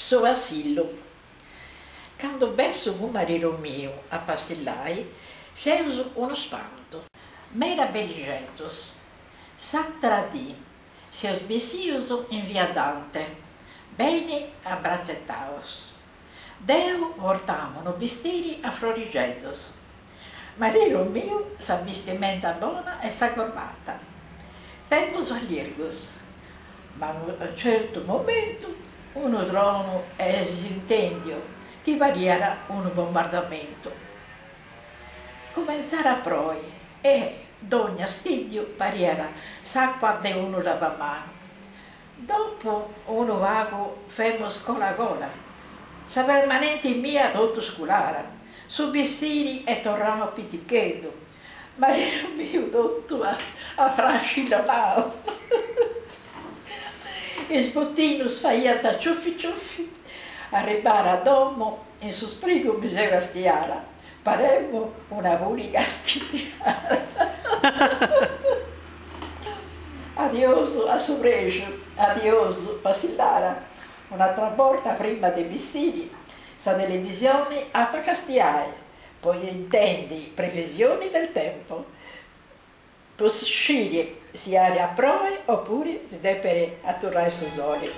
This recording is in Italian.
so asilo. Quando verso o marido mio a passillai, fez uno spanto. Meravigliosos, s'attradi, seus vizinhos em viadante, bem abraçados. Deu portavano vestiti afflorigendos. Marido mio, sa vestimenta buona e sa corbata. Fomos aliergos, ma a un certo momento uno drone esintendio ti variera un bombardamento. Cominciara poi e d'ogni stadio pariera s'acqua de uno lavamano. Dopo uno vago fomos con la gola, sa permanente mia tutto sculara, su vestiti e torramo pitichedo, ma era mio tutto a frascillonao. E sbottino sfaiata ciuffi ciuffi, arrivare a domo in su sprigo bisogna stiara, paremmo una unica spinata. Adioso a Subreggio, adioso Basillara, un'altra volta prima dei vestiti, sa televisione a Pacastiai, poi intendi previsioni del tempo. Possibile si aria a prove oppure si deve atturare i soli.